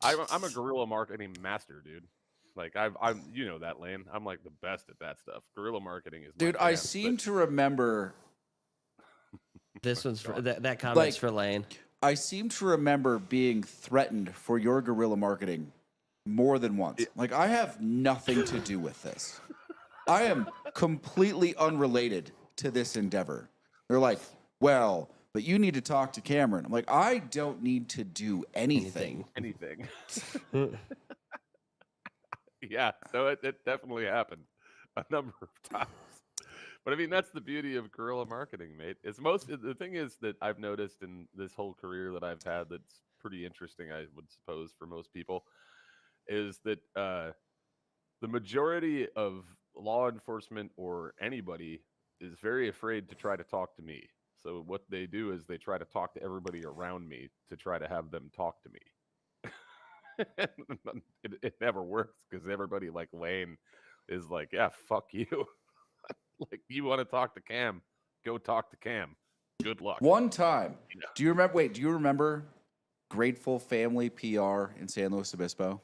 I'm a guerrilla marketing master, dude. Like I'm you know that, Lane. I'm like the best at that stuff. Guerrilla marketing is my Dude, I jam. But seem to remember, This one's for God, that comment's like, for Lane. I seem to remember being threatened for your guerrilla marketing more than yeah, once. Like, I have nothing to do with this. I am completely unrelated to this endeavor. They're like, well, but you need to talk to Cameron. I'm like, I don't need to do anything. anything. Yeah, no, it definitely happened a number of times. But I mean, that's the beauty of guerrilla marketing, mate. It's the thing is that I've noticed in this whole career that I've had that's pretty interesting, I would suppose, for most people, is that the majority of law enforcement or anybody is very afraid to try to talk to me. So what they do is they try to talk to everybody around me to try to have them talk to me. It never works because everybody like Lane is like, yeah, fuck you. Like you want to talk to Cam, go talk to Cam. Good luck. One time, You know? do you remember? Wait, do you remember Grateful Family PR in San Luis Obispo?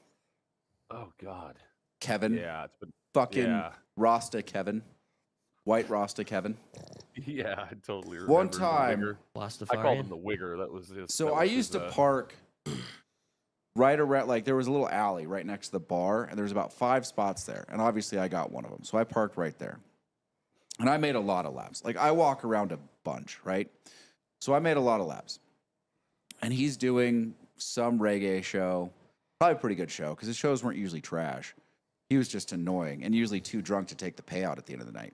Oh God. Kevin, Yeah, it's been fucking yeah. Rasta Kevin, white Rasta Kevin. Yeah, I totally One remember the time, wigger. I called him Lastafarian. the wigger. That was his so that I was used his to park right around, like, there was a little alley right next to the bar, and there was about 5 spots there. And obviously, I got one of them. So I parked right there. And I made a lot of laps. Like, I walk around a bunch, right? So I made a lot of laps. And he's doing some reggae show, probably a pretty good show, because his shows weren't usually trash. He was just annoying and usually too drunk to take the payout at the end of the night.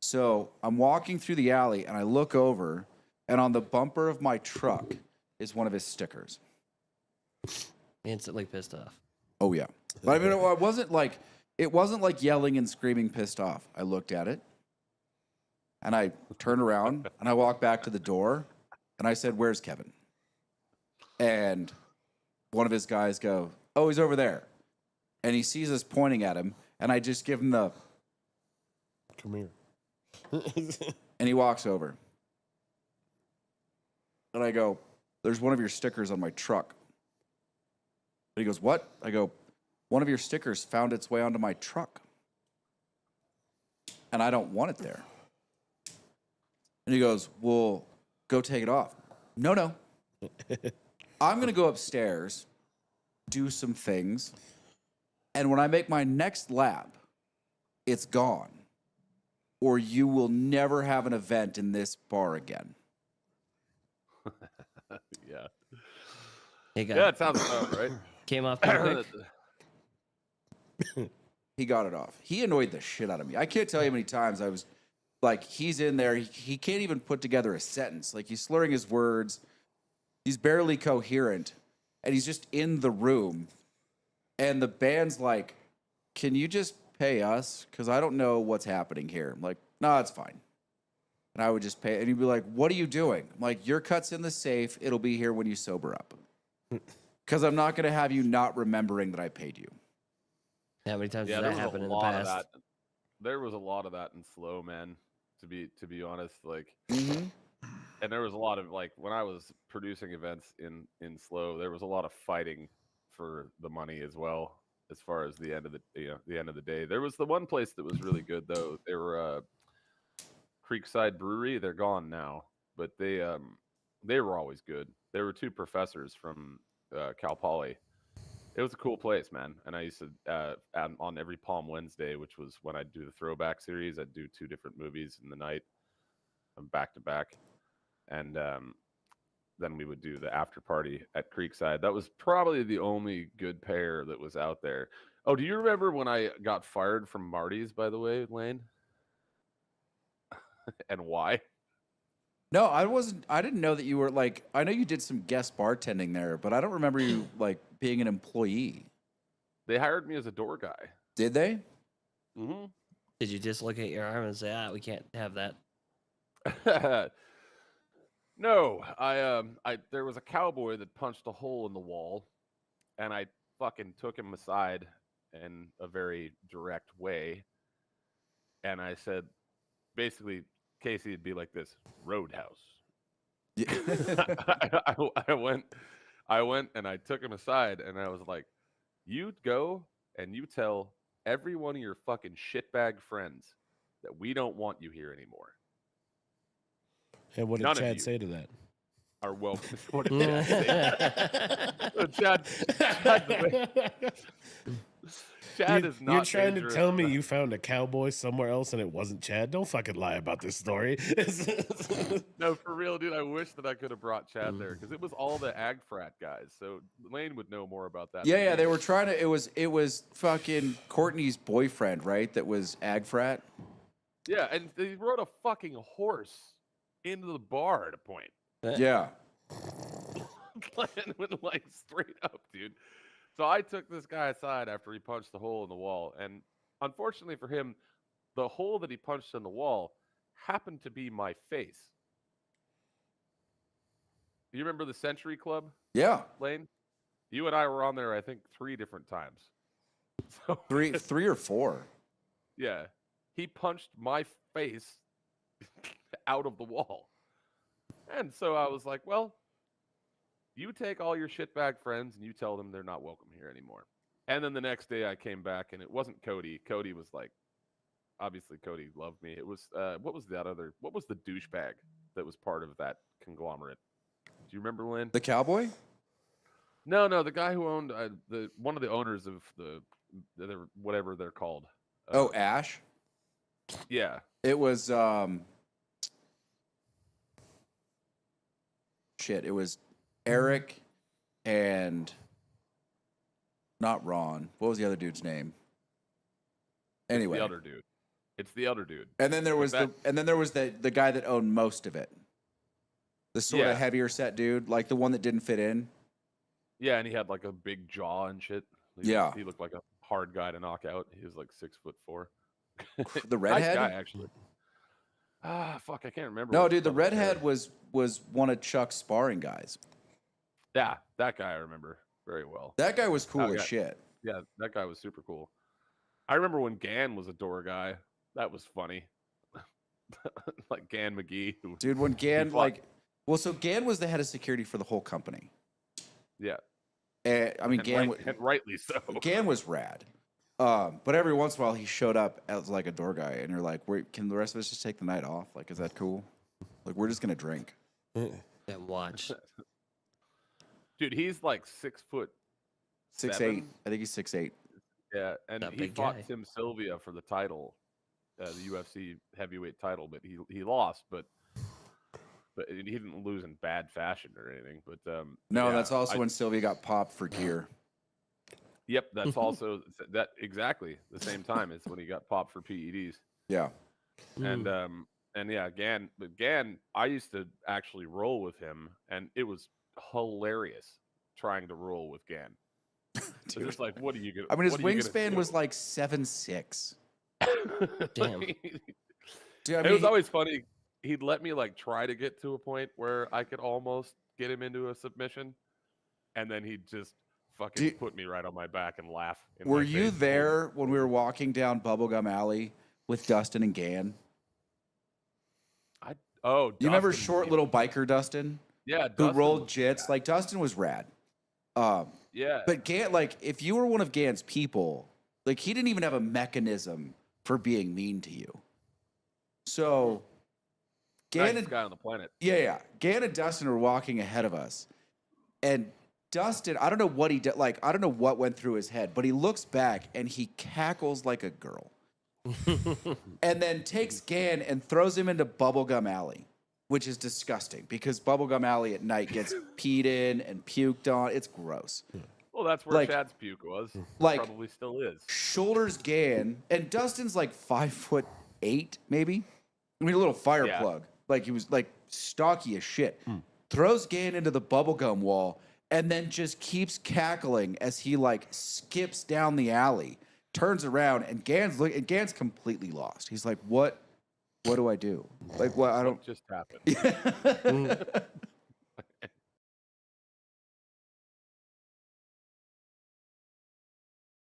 So I'm walking through the alley and I look over, and on the bumper of my truck is one of his stickers. Instantly pissed off. Oh yeah, but I mean, it wasn't like yelling and screaming, pissed off. I looked at it, and I turned around and I walked back to the door, and I said, "Where's Kevin?" And one of his guys go, "Oh, he's over there," and he sees us pointing at him, and I just give him the, Come here. and he walks over, and I go, "There's one of your stickers on my truck." And he goes, "What?" I go, "One of your stickers found its way onto my truck, and I don't want it there." And he goes, "Well, go take it off." No, no. I'm going to go upstairs, do some things, and when I make my next lap, it's gone. Or you will never have an event in this bar again. yeah. He got Yeah, it sounds about right. came off pretty quick. He got it off. He annoyed the shit out of me. I can't tell you how many times I was like, he's in there. He can't even put together a sentence. Like, he's slurring his words. He's barely coherent. And he's just in the room. And the band's like, "Can you just pay us? Because I don't know what's happening here." I'm like, "No, it's fine." And I would just pay. And he'd be like, "What are you doing?" I'm like, "Your cut's in the safe. It'll be here when you sober up." Because I'm not going to have you not remembering that I paid you. How many times Yeah, did there that was happen a in the lot of past? that. There was a lot of that in slow, man. To be honest, like, Mm-hmm. and there was a lot of like when I was producing events in slow, there was a lot of fighting for the money as well. As far as the end of the end of the day, there was the one place that was really good though. They were Creekside Brewery. They're gone now, but they were always good. There were two professors from Cal Poly. It was a cool place, man. And I used to on every Palm Wednesday, which was when I'd do the throwback series, I'd do two different movies in the night, back to back, and then we would do the after party at Creekside. That was probably the only good pair that was out there. Oh, do you remember when I got fired from Marty's? By the way, Lane, and why? No, I wasn't. I didn't know that you were like. I know you did some guest bartending there, but I don't remember you like being an employee. They hired me as a door guy. Did they? Mm-hmm. Did you dislocate your arm and say, we can't have that? No, I there was a cowboy that punched a hole in the wall, and I fucking took him aside in a very direct way, and I said, basically, Casey would be like this, Roadhouse. Yeah. I went, I went and I took him aside and I was like, you go and you tell every one of your fucking shitbag friends that we don't want you here anymore. And what did None of Chad you say to that? are welcome. What did Chad say? Chad is not You're trying to dangerous tell me enough. you found a cowboy somewhere else and it wasn't Chad? Don't fucking lie about this story. No, for real, dude. I wish that I could have brought Chad there because it was all the ag frat guys. So Lane would know more about that. Yeah, than yeah, me. they were trying to. It was fucking Courtney's boyfriend, right? That was ag frat. Yeah, and they rode a fucking horse into the bar at a point. Yeah. And went like straight up, dude. So I took this guy aside after he punched the hole in the wall, and unfortunately for him, the hole that he punched in the wall happened to be my face. You remember the Century Club, Yeah. Lane? You and I were on there, I think, 3 different times. So Three or four. yeah, he punched my face out of the wall, and so I was like, well. You take all your shitbag friends and you tell them they're not welcome here anymore. And then the next day I came back and it wasn't Cody. Cody was like, obviously Cody loved me. It was what was the douchebag that was part of that conglomerate? Do you remember, Lynn? The cowboy? No, the guy who owned one of the owners of whatever they're called. Oh, Ash. Yeah. It was shit. It was Eric and not Ron. What was the other dude's name? Anyway, It's the other dude. It's the other dude. and then there was the guy that owned most of it. The sort Yeah. of heavier set dude, like the one that didn't fit in. Yeah, and he had like a big jaw and shit. He looked like a hard guy to knock out. He was like 6'4". The Nice redhead? guy, actually. Fuck, I can't remember. No, what dude, the color hair. redhead was one of Chuck's sparring guys. Yeah, that guy I remember very well. That guy was cool Oh, as yeah. shit. Yeah, that guy was super cool. I remember when Gan was a door guy. That was funny. Like Gan McGee. Dude, when Gan fought- so Gan was the head of security for the whole company. Yeah. I mean, And rightly so. Gan was rad. But every once in a while he showed up as like a door guy, and you're like, can the rest of us just take the night off? Like, is that cool? Like, we're just gonna drink. And watch. Dude, he's like 6'8". 6'8". I think he's 6'8". Yeah, and That he big fought guy. Tim Sylvia for the title, the UFC heavyweight title, but he lost, but he didn't lose in bad fashion or anything. But No, yeah, that's also when Sylvia got popped for gear. Yep, that's also that exactly the same time as when he got popped for PEDs. Yeah. And yeah, Gan, I used to actually roll with him, and it was hilarious trying to roll with Gan. So just like, what are you gonna? I mean, his what are you gonna wingspan do? was like 7'6". Damn. Dude, I It mean, was always funny. He'd let me like try to get to a point where I could almost get him into a submission, and then he'd just fucking put me right on my back and laugh. in were my you face. there when we were walking down Bubblegum Alley with Dustin and Gan? Oh, You remember Dustin, short little biker Dustin yeah, who Dustin rolled was- jits? Like, Dustin was rad. Yeah, But Gan, like, if you were one of Gan's people, like, he didn't even have a mechanism for being mean to you. So, Gan nicest and guy on the planet. yeah. Gan and Dustin were walking ahead of us. And Dustin, I don't know what he did. Like, I don't know what went through his head, but he looks back and he cackles like a girl. And then takes Gan and throws him into Bubblegum Alley, which is disgusting because Bubblegum Alley at night gets peed in and puked on. It's gross. Well, that's where like- Chad's puke was. like- Probably still is. Shoulders Gan, and Dustin's like 5'8", maybe. I mean, a little fire Yeah. plug. Like, he was like stocky as shit. Throws Gan into the bubblegum wall and then just keeps cackling as he like skips down the alley, turns around, and Gan's completely lost. He's like, what do I do? Like, what? I don't. What just happened?